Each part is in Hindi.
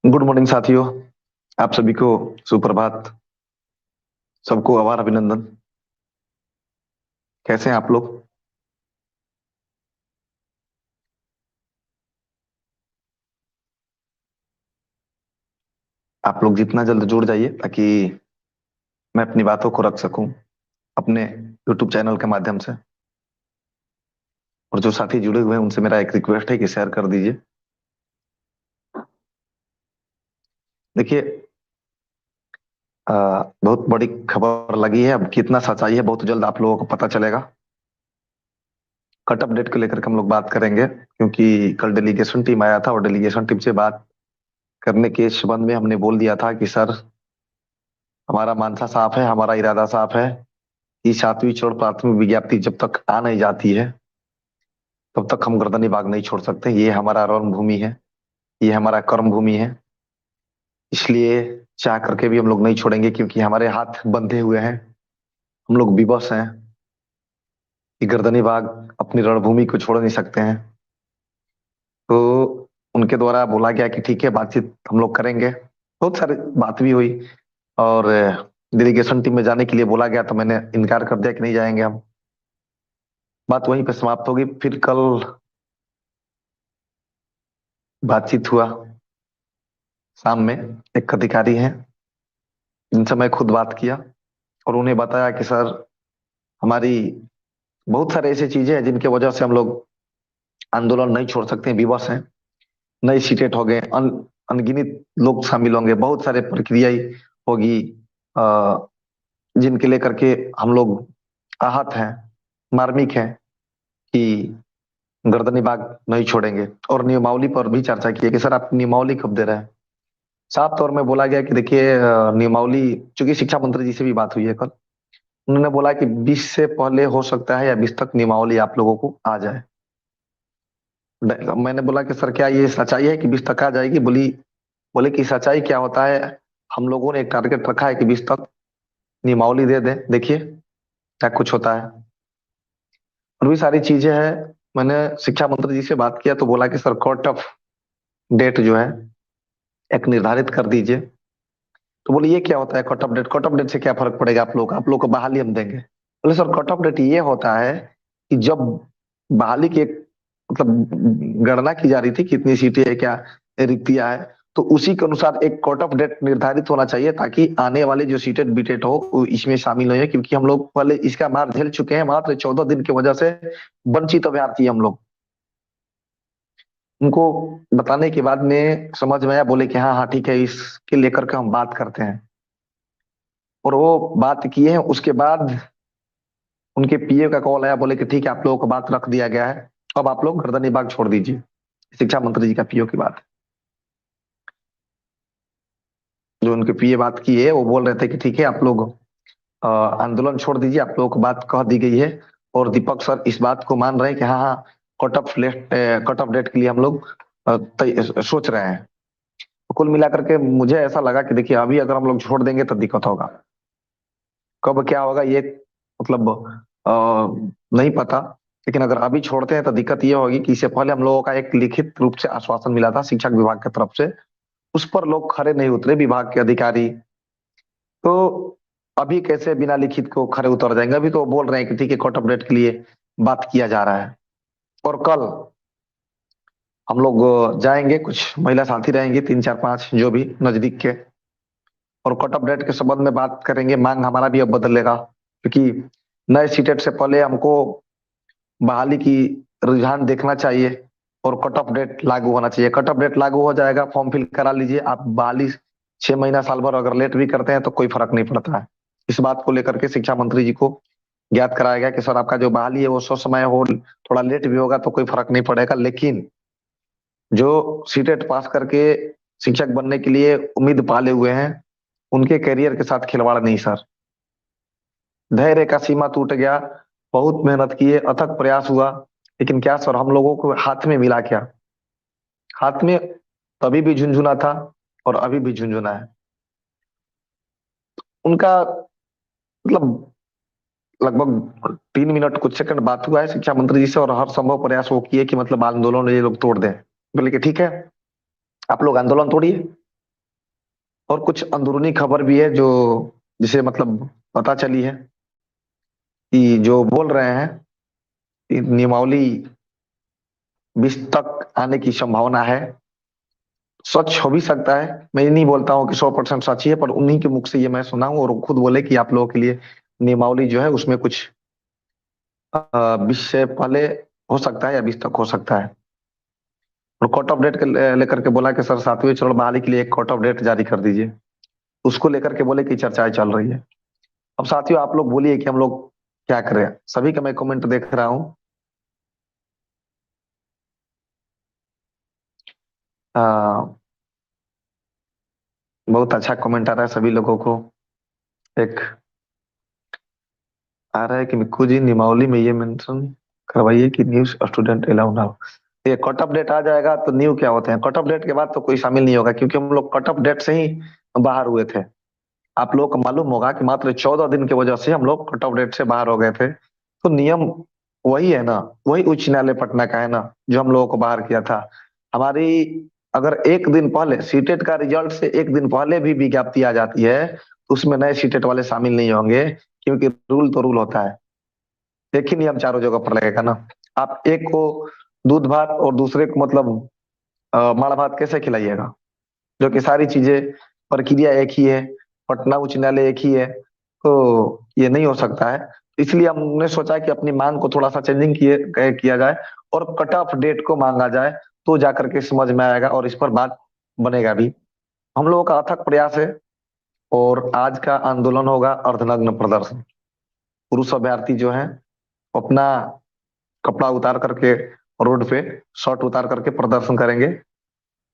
गुड मॉर्निंग साथियों। आप सभी को सुप्रभात। सबको आभार अभिनंदन। कैसे हैं आप लोग? आप लोग जितना जल्द जुड़ जाइए ताकि मैं अपनी बातों को रख सकूं अपने यूट्यूब चैनल के माध्यम से। और जो साथी जुड़े हुए हैं उनसे मेरा एक रिक्वेस्ट है कि शेयर कर दीजिए। देखिए, बहुत बड़ी खबर लगी है। अब कितना सच्चाई है बहुत जल्द आप लोगों को पता चलेगा। कट अपडेट को लेकर के हम लोग बात करेंगे क्योंकि कल डेलीगेशन टीम आया था और डेलीगेशन टीम से बात करने के संबंध में हमने बोल दिया था कि सर, हमारा मानसा साफ है, हमारा इरादा साफ है कि सातवीं चरण प्राथमिक विज्ञप्ति जब तक आ नहीं जाती है तब तक हम गर्दनी बाग नहीं छोड़ सकते। ये हमारा रण भूमि है, ये हमारा कर्म भूमि है। इसलिए चाह करके भी हम लोग नहीं छोड़ेंगे क्योंकि हमारे हाथ बंधे हुए हैं। हम लोग विवश हैं कि गर्दनी बाग अपनी रणभूमि को छोड़ नहीं सकते हैं। तो उनके द्वारा बोला गया कि ठीक है, बातचीत हम लोग करेंगे। बहुत सारी बात भी हुई और डेलीगेशन टीम में जाने के लिए बोला गया तो मैंने इनकार कर दिया कि नहीं जाएंगे हम। बात वहीं पे समाप्त होगी। फिर कल बातचीत हुआ। शाम में एक अधिकारी हैं जिनसे मैं खुद बात किया और उन्हें बताया कि सर, हमारी बहुत सारे ऐसी चीजें हैं जिनकी वजह से हम लोग आंदोलन नहीं छोड़ सकते हैं, विवश हैं। नए सीटेट हो गए, अनगिनत लोग शामिल होंगे, बहुत सारे प्रक्रियाएं होगी जिनके लेकर के हम लोग आहत हैं, मार्मिक हैं कि गर्दनी बाग नहीं छोड़ेंगे। और नियमावली पर भी चर्चा की है कि सर, आप नियमावली कब दे रहे हैं। साफ तौर में बोला गया कि देखिए, नियमावली, चूंकि शिक्षा मंत्री जी से भी बात हुई है कल, उन्होंने बोला कि 20 से पहले हो सकता है या 20 तक नियमावली आप लोगों को आ जाए। मैंने बोला कि सर, क्या ये सच्चाई है कि 20 तक आ जाएगी? बोले कि सच्चाई क्या होता है, हम लोगों ने एक टारगेट रखा है कि 20 तक नियमावली दे दें, देखिए क्या कुछ होता है। और भी सारी चीजें हैं। मैंने शिक्षा मंत्री जी से बात किया तो बोला कि सर, कोर्ट ऑफ डेट जो है एक निर्धारित कर दीजिए। तो बोले ये क्या होता है cut off date? Cut off date से क्या फर्क पड़ेगा आप लोग को बहाली हम देंगे। बोले सर, कट ऑफ डेट ये होता है कि जब बहाली की एक मतलब गणना की जा रही थी, कितनी सीटें है, क्या रिक्तियां है, तो उसी के अनुसार एक कट ऑफ डेट निर्धारित होना चाहिए ताकि आने वाले जो सीटेड बीटेड हो वो इसमें शामिल हो जाए। क्योंकि हम लोग पहले इसका मार झेल चुके हैं, मात्र 14 दिन की वजह से वंचित अभ्यर्थी हम लोग। उनको बताने के बाद में समझ में आया, बोले कि हाँ हाँ ठीक है, इसके लेकर के हम बात करते हैं। और वो बात किए हैं। उसके बाद उनके पीए का कॉल आया, बोले कि ठीक है, आप लोगों को बात रख दिया गया है, अब आप लोग गर्दनी बाग छोड़ दीजिए। शिक्षा मंत्री जी का पीओ की बात। जो उनके पीए बात की है वो बोल रहे थे कि ठीक है, आप लोग आंदोलन छोड़ दीजिए, आप लोगों को बात कह दी गई है। और दीपक सर इस बात को मान रहे हैं कि हाँ हाँ, कट ऑफ डेट के लिए हम लोग सोच रहे हैं। तो कुल मिलाकर के मुझे ऐसा लगा कि देखिए, अभी अगर हम लोग छोड़ देंगे तो दिक्कत होगा। कब क्या होगा ये मतलब अ, नहीं पता। लेकिन अगर अभी छोड़ते हैं तो दिक्कत ये होगी कि इससे पहले हम लोगों का एक लिखित रूप से आश्वासन मिला था शिक्षक विभाग की तरफ से, उस पर लोग खरे नहीं उतरे, विभाग के अधिकारी। तो अभी कैसे बिना लिखित को खरे उतर जाएंगे? अभी तो वो बोल रहे हैं कि ठीक है, कट ऑफ डेट के लिए बात किया जा रहा है। और कल हम लोग जाएंगे, कुछ महिला साथी रहेंगे, तीन चार पांच जो भी नजदीक के, और कट ऑफ डेट के संबंध में बात करेंगे। मांग हमारा भी अब बदलेगा क्योंकि नए सीटेट से पहले हमको बहाली की रुझान देखना चाहिए और कट ऑफ डेट लागू होना चाहिए। कट ऑफ डेट लागू हो जाएगा, फॉर्म फिल करा लीजिए आप। बहाली 6 महीना साल भर अगर लेट भी करते हैं तो कोई फर्क नहीं पड़ता है। इस बात को लेकर के शिक्षा मंत्री जी को ज्ञात कराया गया कि सर, आपका जो बहाली है वो समय हो, थोड़ा लेट भी होगा तो कोई फर्क नहीं पड़ेगा। लेकिन जो सीटेट पास करके शिक्षक बनने के लिए उम्मीद पाले हुए हैं, उनके करियर के साथ खिलवाड़ नहीं सर। धैर्य का सीमा टूट गया। बहुत मेहनत किए, अथक प्रयास हुआ, लेकिन क्या सर, हम लोगों को हाथ में मिला क्या? हाथ में तभी भी झुंझुना था और अभी भी झुंझुना है। उनका मतलब लगभग 3 मिनट कुछ सेकंड बात हुआ है शिक्षा मंत्री जी से और हर संभव प्रयास वो किए कि मतलब आंदोलन ये लोग तोड़ दें। बोले कि ठीक है, आप लोग आंदोलन तोड़िए, और कुछ अंदरूनी खबर भी है जो जिसे मतलब पता चली है कि जो बोल रहे हैं कि नियमावली 20 तक आने की संभावना है। सच हो भी सकता है, मैं ये नहीं बोलता हूँ कि 100% सच ही है, पर उन्हीं के मुख से ये मैं सुना हूँ और वो खुद बोले कि आप लोगों के लिए नियमावली जो है उसमें कुछ 20 से पहले हो सकता है या 20 तक हो सकता है। और कोर्ट ऑफ डेट के लेकर के बोला कि सर 7वें चरण बहाली के लिए एक कोर्ट ऑफ डेट जारी कर दीजिए। उसको लेकर के बोले कि चर्चाएं चल रही है। अब साथियों आप लोग बोलिए कि हम लोग क्या करें। सभी का मैं कमेंट देख रहा हूँ। आ, बहुत अच्छा कमेंट आ रहा है सभी लोगों को। एक आ रहा है कि मिक्कू जी निमावली में ये मेंशन करवाइए कि न्यू स्टूडेंट अलाउ ना हो। ये कट ऑफ डेट आ जाएगा तो न्यू क्या होते हैं, कट ऑफ डेट के बाद तो कोई शामिल नहीं होगा, क्योंकि हम लोग कट ऑफ डेट से ही बाहर हुए थे। आप लोगों को मालूम होगा कि मात्र 14 दिन की वजह से हम लोग कट ऑफ डेट से बाहर हो गए थे। तो नियम वही है ना, वही उच्च न्यायालय पटना का है ना जो हम लोगों को बाहर किया था। हमारी अगर एक दिन पहले सीटेट का रिजल्ट से एक दिन पहले भी विज्ञप्ति आ जाती है तो उसमें नए सीटेट वाले शामिल नहीं होंगे, क्योंकि रूल तो रूल होता है। एक ही नियम चारों जगह पर लगेगा ना। आप एक को दूध भात और दूसरे को मतलब माड़ भात कैसे खिलाइएगा, जो कि सारी चीजें प्रक्रिया एक ही है, पटना उच्च न्यायालय एक ही है। तो ये नहीं हो सकता है। इसलिए हमने सोचा कि अपनी मांग को थोड़ा सा चेंजिंग किया जाए और कट ऑफ डेट को मांगा जाए, तो जाकर के समझ में आएगा और इस पर बात बनेगा भी। हम लोगों का अथक प्रयास है और आज का आंदोलन होगा अर्धनग्न प्रदर्शन। पुरुष अभ्यर्थी जो है अपना कपड़ा उतार करके रोड पे शर्ट उतार करके प्रदर्शन करेंगे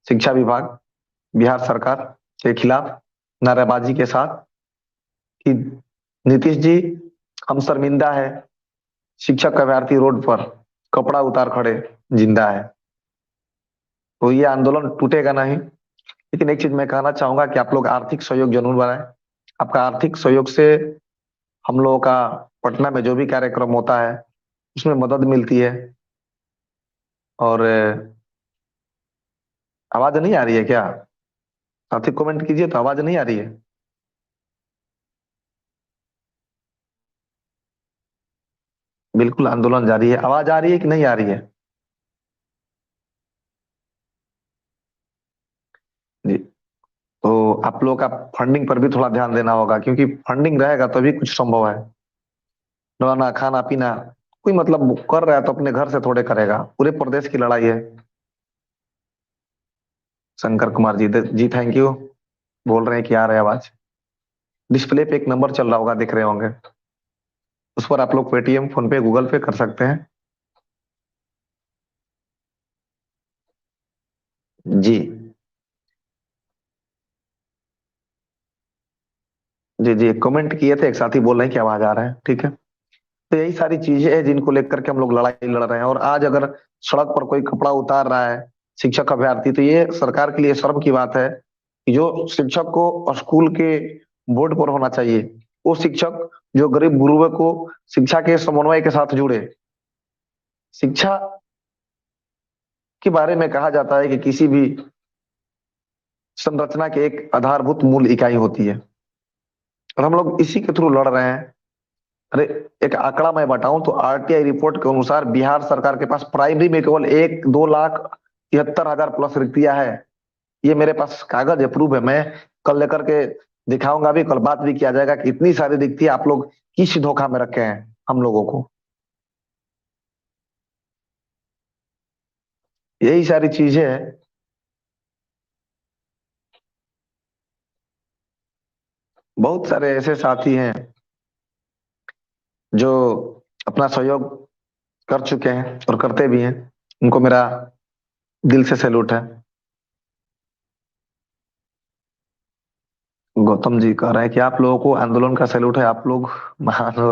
शिक्षा विभाग, बिहार सरकार के खिलाफ नारेबाजी के साथ कि नीतीश जी हम शर्मिंदा है, शिक्षक अभ्यर्थी रोड पर कपड़ा उतार खड़े जिंदा है। तो ये आंदोलन टूटेगा नहीं। लेकिन एक चीज मैं कहना चाहूंगा कि आप लोग आर्थिक सहयोग जरूर बनाएं। आपका आर्थिक सहयोग से हम लोगों का पटना में जो भी कार्यक्रम होता है उसमें मदद मिलती है। और आवाज नहीं आ रही है क्या? साथी कमेंट कीजिए तो आवाज नहीं आ रही है। बिल्कुल आंदोलन जारी है। आवाज आ रही है कि नहीं आ रही है? जी। तो आप लोगों का फंडिंग पर भी थोड़ा ध्यान देना होगा, क्योंकि फंडिंग रहेगा तभी कुछ संभव है। रहना खाना पीना कोई मतलब कर रहा है तो अपने घर से थोड़े करेगा, पूरे प्रदेश की लड़ाई है। शंकर कुमार जी जी थैंक यू। बोल रहे हैं कि आ रहा है आवाज। डिस्प्ले पे एक नंबर चल रहा होगा, दिख रहे होंगे। उस पर आप लोग पेटीएम फोन पे गूगल पे कर सकते हैं। जी जी जी कमेंट किए थे, एक साथी बोल रहे हैं कि आवाज आ रहा है, ठीक है। तो यही सारी चीजें हैं जिनको लेकर के हम लोग लड़ाई लड़ रहे हैं। और आज अगर सड़क पर कोई कपड़ा उतार रहा है शिक्षक अभ्यर्थी, तो ये सरकार के लिए शर्म की बात है कि जो शिक्षक को स्कूल के बोर्ड पर होना चाहिए, वो शिक्षक जो गरीब गुरुओं को शिक्षा के समन्वय के साथ जुड़े। शिक्षा के बारे में कहा जाता है कि किसी भी संरचना के एक आधारभूत मूल इकाई होती है, और हम लोग इसी के थ्रू लड़ रहे हैं। अरे एक आंकड़ा मैं बताऊं तो आरटीआई रिपोर्ट के अनुसार बिहार सरकार के पास प्राइमरी में केवल 1,02,73,000 प्लस रिक्तियां है। ये मेरे पास कागज है, प्रूफ है। मैं कल लेकर के दिखाऊंगा भी, कल बात भी किया जाएगा कि इतनी सारी रिक्तियां आप लोग किस धोखा में रखे हैं हम लोगों को। यही सारी चीजें हैं। बहुत सारे ऐसे साथी हैं जो अपना सहयोग कर चुके हैं और करते भी हैं। उनको मेरा दिल से सैल्यूट है। गौतम जी कह रहे हैं कि आप लोगों को आंदोलन का सैल्यूट है, आप लोग महान हो।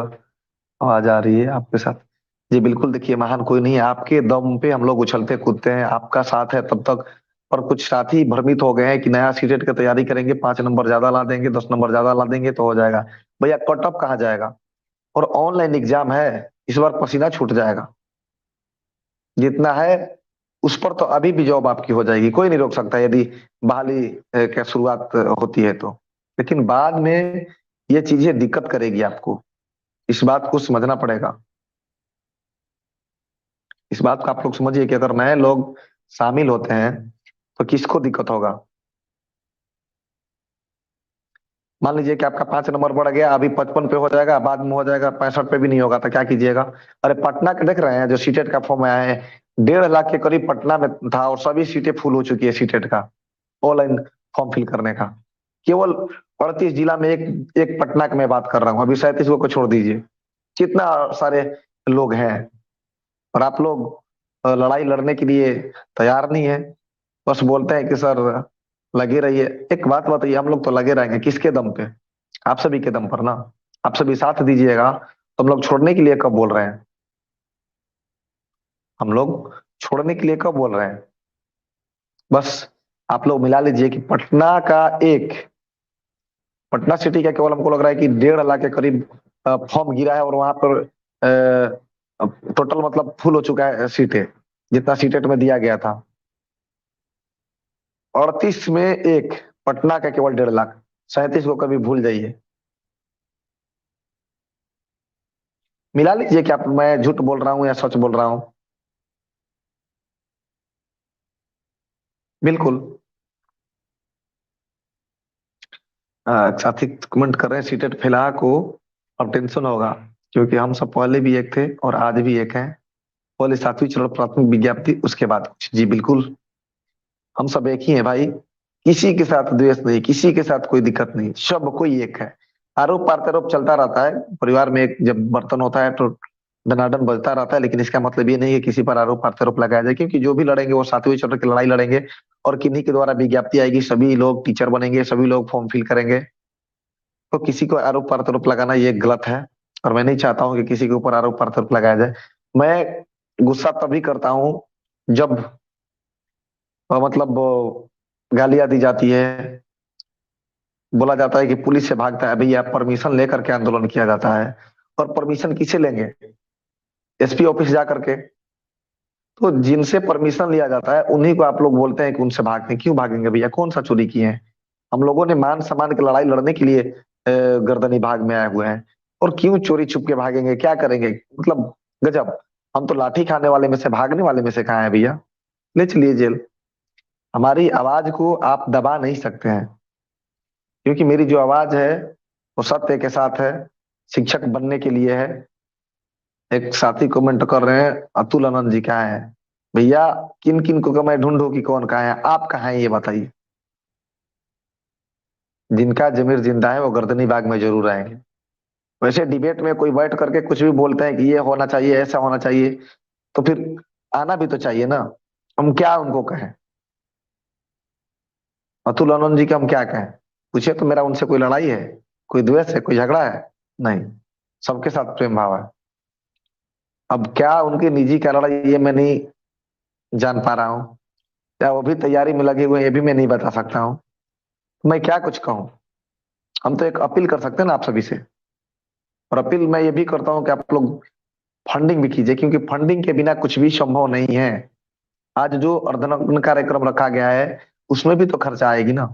आवाज आ रही है आपके साथ? जी बिल्कुल। देखिए महान कोई नहीं है, आपके दम पे हम लोग उछलते कूदते हैं, आपका साथ है तब तक। पर कुछ साथी भ्रमित हो गए हैं कि नया सीटेट की तैयारी करेंगे, 5 नंबर ज्यादा ला देंगे, 10 नंबर ज्यादा ला देंगे तो हो जाएगा। भैया कट ऑफ कहाँ जाएगा? और ऑनलाइन एग्जाम है, इस बार पसीना छूट जाएगा। जितना है उस पर तो अभी भी जॉब आपकी हो जाएगी, कोई नहीं रोक सकता यदि बहाली की शुरुआत होती है तो। लेकिन बाद में ये चीजें दिक्कत करेगी आपको, इस बात को समझना पड़ेगा। इस बात को आप लोग समझिए कि अगर नए लोग शामिल होते हैं तो किसको दिक्कत होगा। मान लीजिए कि आपका 5 नंबर बढ़ गया, अभी 55 पे हो जाएगा, बाद में हो जाएगा 65 पे भी नहीं होगा, तो क्या कीजिएगा। अरे पटना के देख रहे हैं जो सीटेट का फॉर्म आया है, 1.5 लाख के करीब पटना में था और सभी सीटें फुल हो चुकी है सीटेट का, ऑनलाइन फॉर्म फिल करने का। केवल 38 जिला में एक एक पटना की मैं बात कर रहा हूँ, अभी 37 को छोड़ दीजिए, कितना सारे लोग हैं। और आप लोग लड़ाई लड़ने के लिए तैयार नहीं है, बस बोलते हैं कि सर लगे रहिए। एक बात बताइए, हम लोग तो लगे रहेंगे किसके दम पे? आप सभी के दम पर ना। आप सभी साथ दीजिएगा तो हम लोग छोड़ने के लिए कब बोल रहे हैं? हम लोग छोड़ने के लिए कब बोल रहे हैं? बस आप लोग मिला लीजिए कि पटना का एक, पटना सिटी का केवल हमको लग रहा है कि 1.5 लाख के करीब फॉर्म गिरा है, और वहां पर टोटल मतलब फुल हो चुका है सीटें, जितना सीटेट में दिया गया था। 38 में एक, पटना का केवल 1.5 लाख, 37 को कभी भूल जाइए। मिला लीजिए कि आप, मैं झूठ बोल रहा हूँ या सच बोल रहा हूँ। बिल्कुल। साथी कमेंट कर रहे हैं सीटेट फैला को अब टेंशन होगा, क्योंकि हम सब पहले भी एक थे और आज भी एक हैं। पहले 7वीं चरण प्राथमिक विज्ञप्ति, उसके बाद कुछ। जी बिल्कुल, हम सब एक ही हैं भाई। किसी के साथ द्वेष नहीं, किसी के साथ कोई दिक्कत नहीं, सब कोई एक है। आरोप प्रत्यारोप चलता रहता है परिवार में, एक जब बर्तन होता है तो दनादन बजता रहता है, लेकिन इसका मतलब ये नहीं है किसी पर आरोप प्रत्यारोप लगाया जाए, क्योंकि जो भी लड़ेंगे वो 7वीं चरण की लड़ाई लड़ेंगे। और किन्हीं के द्वारा विज्ञप्ति आएगी, सभी लोग टीचर बनेंगे, सभी लोग फॉर्म फिल करेंगे। तो किसी को आरोप प्रत्यारोप लगाना ये गलत है, और मैं नहीं चाहता हूँ कि किसी के ऊपर आरोप प्रत्यारोप लगाया जाए। मैं गुस्सा तभी करता हूँ जब मतलब गालियां दी जाती है, बोला जाता है कि पुलिस से भागता है भैया, परमिशन लेकर के आंदोलन किया जाता है। और परमिशन किसे लेंगे? एसपी ऑफिस जा करके। तो जिनसे परमिशन लिया जाता है उन्हीं को आप लोग बोलते हैं कि उनसे भागते हैं। क्यों भागेंगे भैया, कौन सा चोरी किए हैं? हम लोगों ने मान सम्मान की लड़ाई लड़ने के लिए गर्दनी भाग में आए हुए हैं, और क्यों चोरी छुप के भागेंगे, क्या करेंगे? मतलब गजब। हम तो लाठी खाने वाले में से, भागने वाले में से कहाँ है भैया? ले चलिए जेल। हमारी आवाज को आप दबा नहीं सकते हैं, क्योंकि मेरी जो आवाज है वो सत्य के साथ है, शिक्षक बनने के लिए है। एक साथी कमेंट कर रहे हैं, अतुल आनंद जी कहाँ है? भैया किन किन को मैं ढूंढूं कि कौन कहाँ है? आप कहाँ हैं ये बताइए। जिनका जमीर जिंदा है वो गर्दनी बाग में जरूर आएंगे। वैसे डिबेट में कोई बैठ करके कुछ भी बोलते हैं कि ये होना चाहिए, ऐसा होना चाहिए, तो फिर आना भी तो चाहिए ना। हम क्या उनको कहें? अतुल आनंद जी के हम क्या कहें? पूछे तो, मेरा उनसे कोई लड़ाई है, कोई द्वेष है, कोई झगड़ा है? नहीं, सबके साथ प्रेम भाव है। अब क्या उनकी निजी क्या लड़ाई, ये मैं नहीं जान पा रहा हूँ। क्या वो भी तैयारी में लगे हुए हैं, ये भी मैं नहीं बता सकता हूँ। मैं क्या कुछ कहूँ? हम तो एक अपील कर सकते हैं ना आप सभी से। और अपील मैं ये भी करता हूँ कि आप लोग फंडिंग भी कीजिए, क्योंकि फंडिंग के बिना कुछ भी संभव नहीं है। आज जो अर्धनग्न कार्यक्रम रखा गया है, उसमें भी तो खर्चा आएगी ना।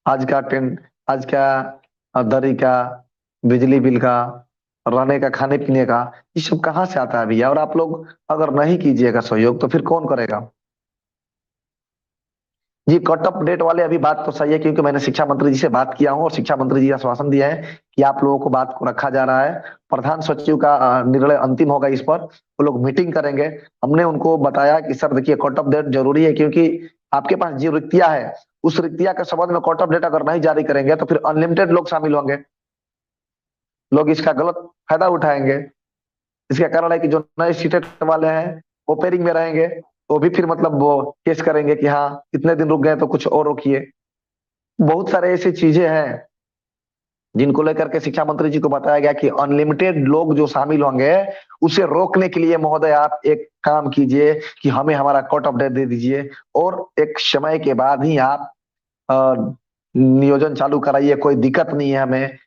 आज का टेंट, आज का दरी का, बिजली बिल का, रहने का, खाने पीने का, ये सब कहाँ से आता है भैया? और आप लोग अगर नहीं कीजिएगा सहयोग तो फिर कौन करेगा? जी कट ऑफ डेट वाले अभी बात तो सही है, क्योंकि मैंने शिक्षा मंत्री जी से बात किया हूँ और शिक्षा मंत्री जी आश्वासन दिया है कि आप लोगों को बात को रखा जा रहा है। प्रधान सचिव का निर्णय अंतिम होगा इस पर, वो लोग मीटिंग करेंगे। हमने उनको बताया कि सर देखिए, कट ऑफ डेट जरूरी है, क्योंकि आपके पास जो रिक्तियां है, उस रिक्तिया के संबंध में कट ऑफ डेट अगर नहीं जारी करेंगे तो फिर अनलिमिटेड लोग शामिल होंगे। लोग इसका गलत फायदा उठाएंगे। इसका कारण है कि जो नए सीटेट वाले हैं वो पेरिंग में रहेंगे, वो भी फिर मतलब वो केस करेंगे कि हाँ इतने दिन रुक गए तो कुछ और रोकिए। बहुत सारे ऐसी चीजें हैं जिनको लेकर के शिक्षा मंत्री जी को बताया गया कि अनलिमिटेड लोग जो शामिल होंगे, उसे रोकने के लिए महोदय आप एक काम कीजिए कि हमें हमारा कट ऑफ डेट दे दीजिए, और एक समय के बाद ही आप अ, नियोजन चालू कराइए, कोई दिक्कत नहीं है हमें।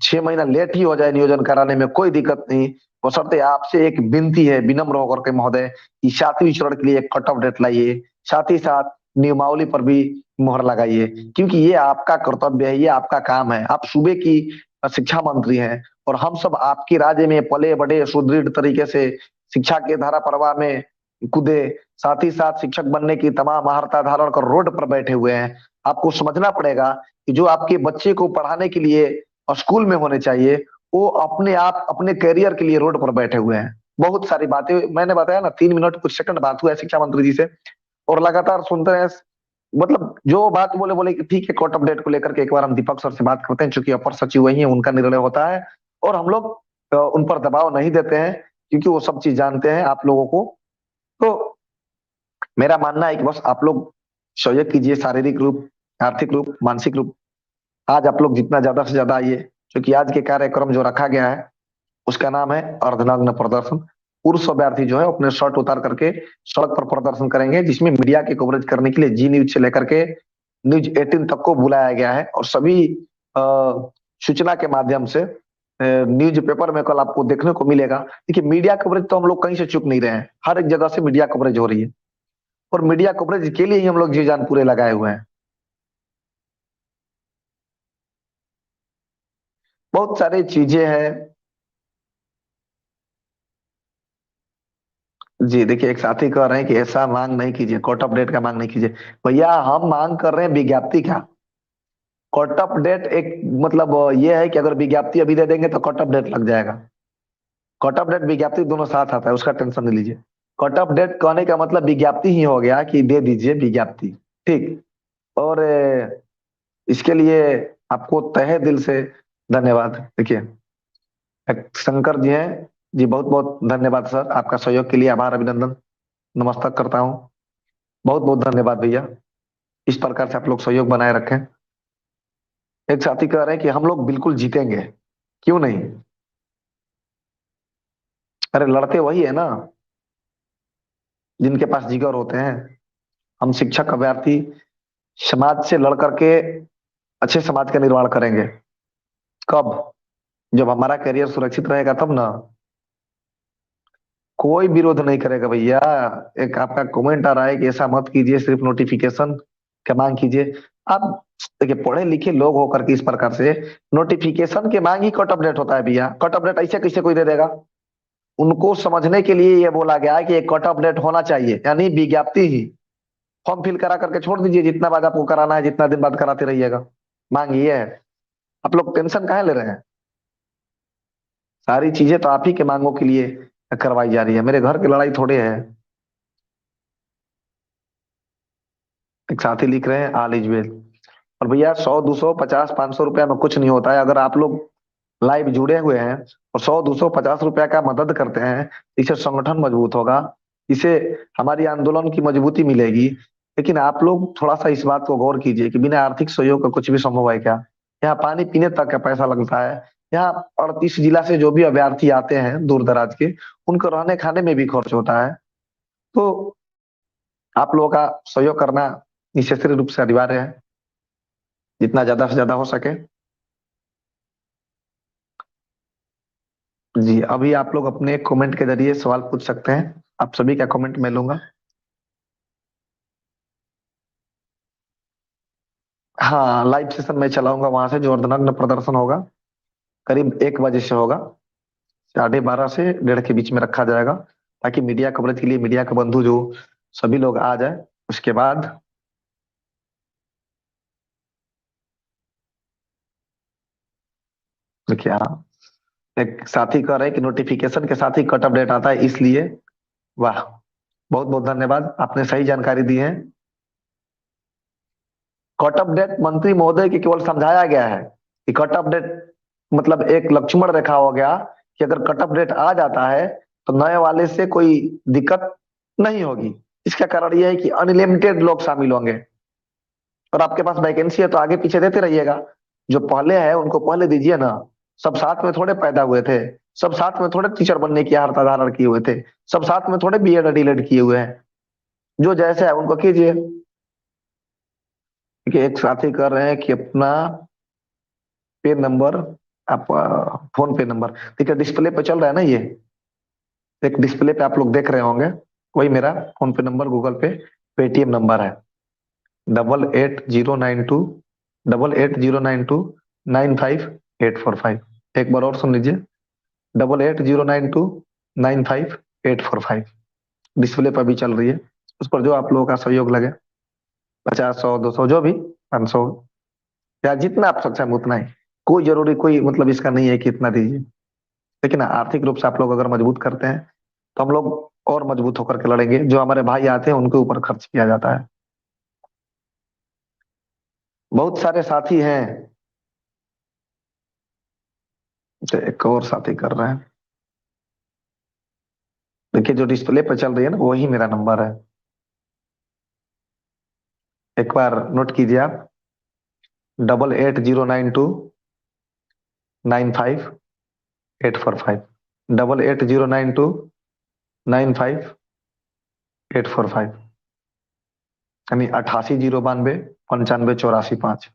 6 महीना लेट ही हो जाए नियोजन कराने में कोई दिक्कत नहीं, बशर्ते आपसे एक विनती है विनम्र होकर के महोदय कि 7वीं चरण के लिए एक कट ऑफ डेट लाइए, साथ ही साथ नियमावली पर भी मुहर लगाइए, क्योंकि ये आपका कर्तव्य है, ये आपका काम है। आप सूबे की शिक्षा मंत्री हैं और हम सब आपके राज्य में पले बड़े सुदृढ़ तरीके से शिक्षा के धारा प्रवाह में कूदे, साथ ही साथ शिक्षक बनने की तमाम महारता धारण कर रोड पर बैठे हुए हैं। आपको समझना पड़ेगा कि जो आपके बच्चे को पढ़ाने के लिए स्कूल में होने चाहिए, वो अपने आप अपने करियर के लिए रोड पर बैठे हुए हैं। बहुत सारी बातें मैंने बताया ना, 3 मिनट कुछ सेकंड बात हुआ है शिक्षा मंत्री जी से, और लगातार सुनते हैं। मतलब जो बात बोले बोले कि ठीक है, कोर्ट अपडेट को लेकर के एक बार हम दीपक सर से बात करते हैं, चूंकि अपर सचिव वही है, उनका निर्णय होता है और हम लोग उन पर दबाव नहीं देते हैं, क्योंकि वो सब चीज जानते हैं आप लोगों को। तो मेरा मानना है कि बस आप लोग सहयोग कीजिए, शारीरिक रूप, आर्थिक रूप, मानसिक रूप। आज आप लोग जितना ज्यादा से ज्यादा आइए, क्योंकि आज के कार्यक्रम जो रखा गया है उसका नाम है अर्धनग्न प्रदर्शन। पुरुष अभ्यर्थी जो है अपने शर्ट उतार करके सड़क पर प्रदर्शन करेंगे, जिसमें मीडिया की कवरेज करने के लिए जी न्यूज से लेकर के न्यूज 18 तक को बुलाया गया है, और सभी सूचना के माध्यम से न्यूज पेपर में कल आपको देखने को मिलेगा। देखिए, मीडिया कवरेज तो हम लोग कहीं से चुप नहीं रहे हैं, हर एक जगह से मीडिया कवरेज हो रही है, और मीडिया कवरेज के लिए ही हम लोग जी जान पूरे लगाए हुए हैं। बहुत सारी चीजें हैं। जी देखिए, एक साथी कह रहे हैं कि ऐसा मांग नहीं कीजिए, कोर्ट ऑफ डेट का मांग नहीं कीजिए। भैया, हम मांग कर रहे हैं विज्ञप्ति का। कट ऑफ डेट एक मतलब ये है कि अगर विज्ञप्ति अभी दे देंगे तो कट ऑफ डेट लग जाएगा। कट ऑफ डेट विज्ञप्ति दोनों साथ आता है, उसका टेंशन नहीं लीजिए। कट ऑफ डेट कहने का मतलब विज्ञप्ति ही हो गया कि दे दीजिए विज्ञप्ति। ठीक। और इसके लिए आपको तहे दिल से धन्यवाद। देखिए, एक शंकर जी हैं, जी बहुत बहुत धन्यवाद सर, आपका सहयोग के लिए आभार, अभिनंदन, नमस्कार करता हूँ। बहुत बहुत धन्यवाद भैया, इस प्रकार से आप लोग सहयोग बनाए रखें। एक साथी कह रहे हैं कि हम लोग बिल्कुल जीतेंगे, क्यों नहीं। अरे लड़ते वही है ना जिनके पास जिगर होते हैं। हम शिक्षक अभ्यर्थी समाज से लड़ करके अच्छे समाज का निर्माण करेंगे। कब? जब हमारा करियर सुरक्षित रहेगा तब ना। कोई विरोध नहीं करेगा भैया। एक आपका कमेंट आ रहा है कि ऐसा मत कीजिए, सिर्फ नोटिफिकेशन का मांग कीजिए। आप देखिए, पढ़े लिखे लोग होकर के इस प्रकार से नोटिफिकेशन के मांग ही कट अपडेट होता है भैया। कट अपडेट ऐसे कैसे कोई दे देगा? उनको समझने के लिए ये बोला गया है कि एक कट अपडेट होना चाहिए, यानी विज्ञप्ति ही। फॉर्म फिल करा करके छोड़ दीजिए, जितना बाद आपको कराना है, जितना दिन बाद कराते रहिएगा। मांग ये है। आप लोग टेंशन काहे ले रहे हैं? सारी चीजें तो आप ही के मांगों के लिए करवाई जा रही है, मेरे घर की लड़ाई थोड़े है। एक साथी लिख रहे हैं ऑल इज वेल। और भैया, 100 200 50 500 रुपया में कुछ नहीं होता है। अगर आप लोग लाइव जुड़े हुए हैं और 100 200 50 रुपया का मदद करते हैं, इससे संगठन मजबूत होगा, इसे हमारी आंदोलन की मजबूती मिलेगी। लेकिन आप लोग थोड़ा सा इस बात को गौर कीजिए कि बिना आर्थिक सहयोग का कुछ भी संभव है क्या? यहाँ पानी पीने तक का पैसा लगता है। यहाँ 38 जिला से जो भी अभ्यर्थी आते हैं दूर दराज के, उनको रहने खाने में भी खर्च होता है। तो आप लोगों का सहयोग करना निश्चित रूप से अनिवार्य है, जितना ज्यादा से ज्यादा हो सके। जी, अभी आप लोग अपने कमेंट के जरिए सवाल पूछ सकते हैं, आप सभी का कमेंट मैं लूंगा। हाँ, लाइव सेशन मैं चलाऊंगा वहां से, जो अर्धनग्न प्रदर्शन होगा करीब 1 बजे से होगा। 12:30 से 1:30 के बीच में रखा जाएगा, ताकि मीडिया कवरेज के लिए मीडिया के बंधु जो सभी लोग आ जाए। उसके बाद देखिए, हाँ, एक साथी कह रहे हैं कि नोटिफिकेशन के साथ ही कट अपडेट आता है, इसलिए। वाह, बहुत बहुत धन्यवाद, आपने सही जानकारी दी है। कट अपडेट मंत्री महोदय की केवल समझाया गया है कि कट अपडेट मतलब एक लक्ष्मण रेखा हो गया, कि अगर कट अपडेट आ जाता है तो नए वाले से कोई दिक्कत नहीं होगी। इसका कारण यह है कि अनलिमिटेड लोग शामिल होंगे, और आपके पास वैकेंसी है तो आगे पीछे देते रहिएगा। जो पहले है उनको पहले दीजिए ना। सब साथ में थोड़े पैदा हुए थे, सब साथ में थोड़े टीचर बनने की हरता धारण किए हुए थे, सब साथ में थोड़े बीएड डीलेड किए हुए हैं। जो जैसे है उनको कीजिए। देखिए, एक साथी कर रहे हैं कि अपना पे नंबर, आप फोन पे नंबर, देखिए डिस्प्ले पे चल रहा है ना ये। एक डिस्प्ले पे आप लोग देख रहे होंगे, वही मेरा फोन पे नंबर, गूगल पे, पेटीएम नंबर है। 8809298809295845। एक बार और सुन लीजिए, 8809295845। डिस्प्ले पर भी चल रही है, उस पर जो आप लोगों का सहयोग लगे, 50, 100, 200, जो भी, 500, या जितना आप सक्षम उतना ही। कोई जरूरी, कोई मतलब इसका नहीं है कि इतना दीजिए, लेकिन आर्थिक रूप से आप लोग अगर मजबूत करते हैं तो हम लोग और मजबूत होकर के लड़ेंगे। जो हमारे भाई आते हैं उनके ऊपर खर्च किया जाता है। बहुत सारे साथी हैं, तो एक और साथी कर रहे हैं। देखिए जो डिस्प्ले पर चल रही है ना, वही मेरा नंबर है। एक बार नोट कीजिए आप, 8809295845। 8809295845, यानी 88 092 95 84 5।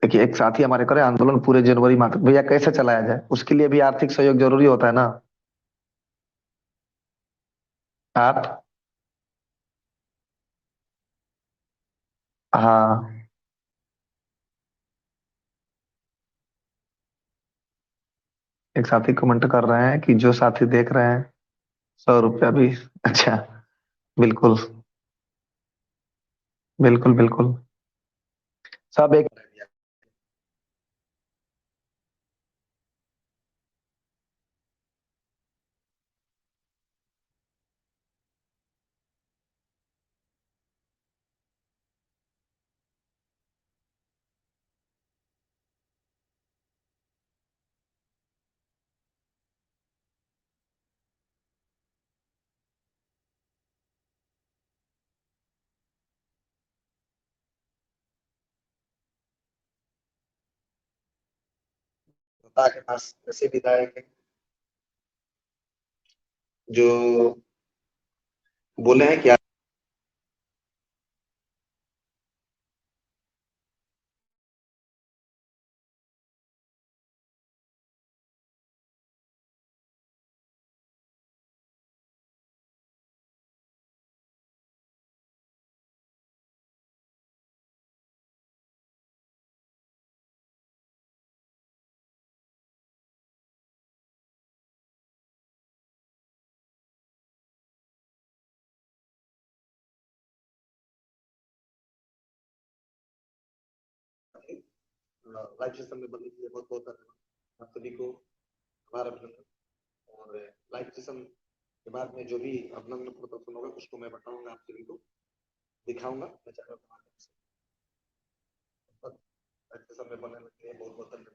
देखिए एक साथी हमारे करे आंदोलन पूरे जनवरी माह तक, भैया कैसे चलाया जाए, उसके लिए भी आर्थिक सहयोग जरूरी होता है ना। आप, हाँ, एक साथी कमेंट कर रहे हैं कि जो साथी देख रहे हैं, 100 रुपया भी। अच्छा, बिल्कुल, बिल्कुल बिल्कुल। सब एक, जनता के पास ऐसे विधायक हैं जो बोले हैं कि लाइव सिस्टम में बदलने के लिए बहुत बहुत धन्यवाद आप सभी को, हमारा अभिनंदन। और लाइव सेशन के बाद में जो भी अभिनंदन प्रदर्शन होगा उसको मैं बताऊंगा, आप सभी को दिखाऊंगा। मैं चैनल पर लाइव सेशन में बनने के लिए बहुत बहुत धन्यवाद।